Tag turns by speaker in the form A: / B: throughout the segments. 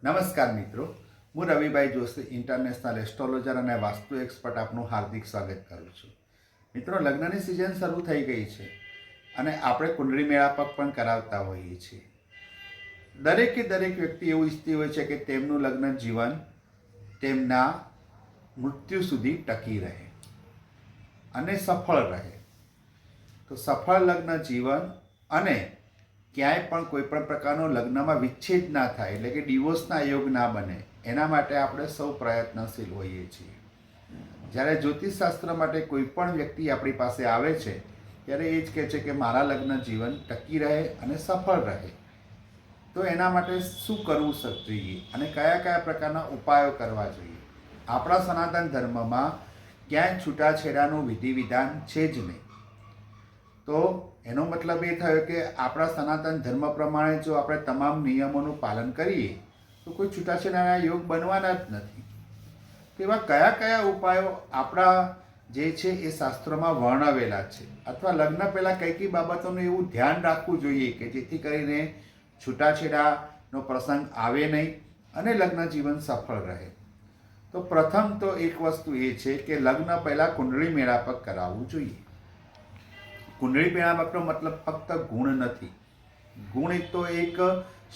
A: નમસ્કાર મિત્રો, હું રવિભાઈ જોશી ઇન્ટરનેશનલ એસ્ટ્રોલોજર અને વાસ્તુ એક્સપર્ટ આપનું હાર્દિક સ્વાગત કરું છું. મિત્રો, લગ્નની સિઝન શરૂ થઈ ગઈ છે અને આપણે કુંડળી મેળાપક પણ કરાવતા હોઈએ છીએ. દરેક વ્યક્તિ એવું ઈચ્છતી હોય છે કે તેમનું લગ્ન જીવન તેમના મૃત્યુ સુધી ટકી રહે અને સફળ રહે. તો સફળ લગ્ન જીવન અને ક્યાંય પણ કોઈ પણ પ્રકારનો લગ્નમાં વિચ્છેદ ના થાય, એટલે કે ડિવોર્સના યોગ ના બને, એના માટે આપણે સૌ પ્રયત્નશીલ હોઈએ છીએ. જ્યારે જ્યોતિષશાસ્ત્ર માટે કોઈ પણ વ્યક્તિ આપણી પાસે આવે છે ત્યારે એ જ કહે છે કે મારા લગ્ન જીવન ટકી રહે અને સફળ રહે. તો એના માટે શું કરવું જોઈએ અને કયા કયા પ્રકારના ઉપાયો કરવા જોઈએ? આપણા સનાતન ધર્મમાં ક્યાંય છૂટાછેડાનું વિધિ વિધાન છે જ નહીં. તો એનો મતલબ એ થયો કે આપણા સનાતન ધર્મ પ્રમાણે જો આપણે તમામ નિયમોનું પાલન કરીએ તો કોઈ છૂટાછેડાના યોગ બનવાના જ નથી. તો એવા કયા કયા ઉપાયો આપણા જે છે એ શાસ્ત્રોમાં વર્ણવેલા છે, અથવા લગ્ન પહેલાં કઈ બાબતોનું એવું ધ્યાન રાખવું જોઈએ કે જેથી કરીને છૂટાછેડાનો પ્રસંગ આવે નહીં અને લગ્ન જીવન સફળ રહે? તો પ્રથમ તો એક વસ્તુ એ છે કે લગ્ન પહેલાં કુંડળી મેળાપક કરાવવું જોઈએ. કુંડળી મેળાપકનો મતલબ ફક્ત ગુણ નથી. ગુણ તો એક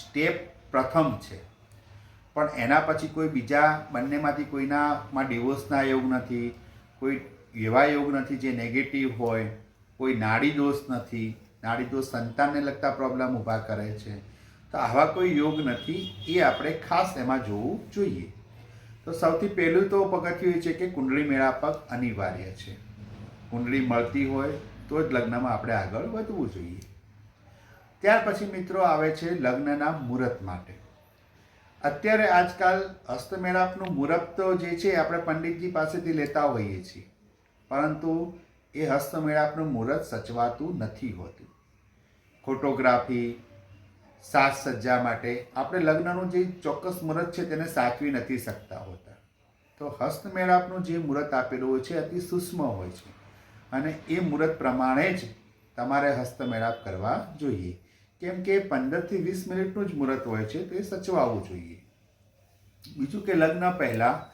A: સ્ટેપ પ્રથમ છે, પણ એના પછી કોઈ બીજા બંનેમાંથી કોઈનામાં ડિવોર્સના યોગ નથી, કોઈ એવા યોગ નથી જે નેગેટિવ હોય, કોઈ નાડી દોષ નથી, નાડી દોષ સંતાનને લગતા પ્રોબ્લેમ ઊભા કરે છે. તો આવા કોઈ યોગ નથી, એ આપણે ખાસ એમાં જોવું જોઈએ. તો સૌથી પહેલું તો પગથિયું એ છે કે કુંડળી મેળાપક અનિવાર્ય છે. કુંડળી મળતી હોય તો જ લગ્નમાં આપણે આગળ વધવું જોઈએ. ત્યાર પછી મિત્રો આવે છે લગ્નના મુહૂર્ત માટે. અત્યારે આજકાલ હસ્તમેળાપનું મુહૂર્ત તો જે છે આપણે પંડિતજી પાસેથી લેતા હોઈએ છીએ, પરંતુ એ હસ્તમેળાપનું મુહૂર્ત સચવાતું નથી હોતું. ફોટોગ્રાફી, સાજ સજ્જા માટે આપણે લગ્નનું જે ચોક્કસ મુહૂર્ત છે તેને સાચવી નથી શકતા હોતા. તો હસ્તમેળાપનું જે મુહૂર્ત આપેલું હોય છે અતિ સૂક્ષ્મ હોય છે અને એ મુહૂર્ત પ્રમાણે જ તમારે હસ્તમેળાપ કરવા જોઈએ. કેમ કે 15થી 20 મિનિટનું જ મુહૂર્ત હોય છે, તો એ સચવાવું જોઈએ. બીજું કે લગ્ન પહેલાં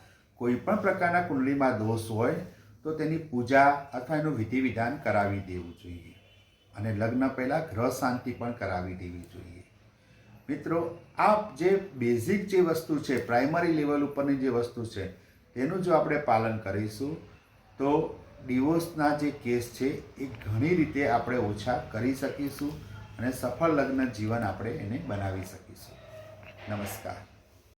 A: કોઈ પણ પ્રકારના કુંડળીમાં દોષ હોય તો તેની પૂજા અથવા એનું વિધિ વિધાન કરાવી દેવું જોઈએ. અને લગ્ન પહેલાં ગ્રહ શાંતિ પણ કરાવી દેવી જોઈએ. મિત્રો, આ જે બેઝિક જે વસ્તુ છે, પ્રાઇમરી લેવલ ઉપરની જે વસ્તુ છે, તેનું જો આપણે પાલન કરીશું તો ડિવોર્સના જે કેસ છે એ ઘણી રીતે આપણે ઓછા કરી શકીશું અને સફળ લગ્ન જીવન આપણે એને બનાવી શકીશું. નમસ્કાર.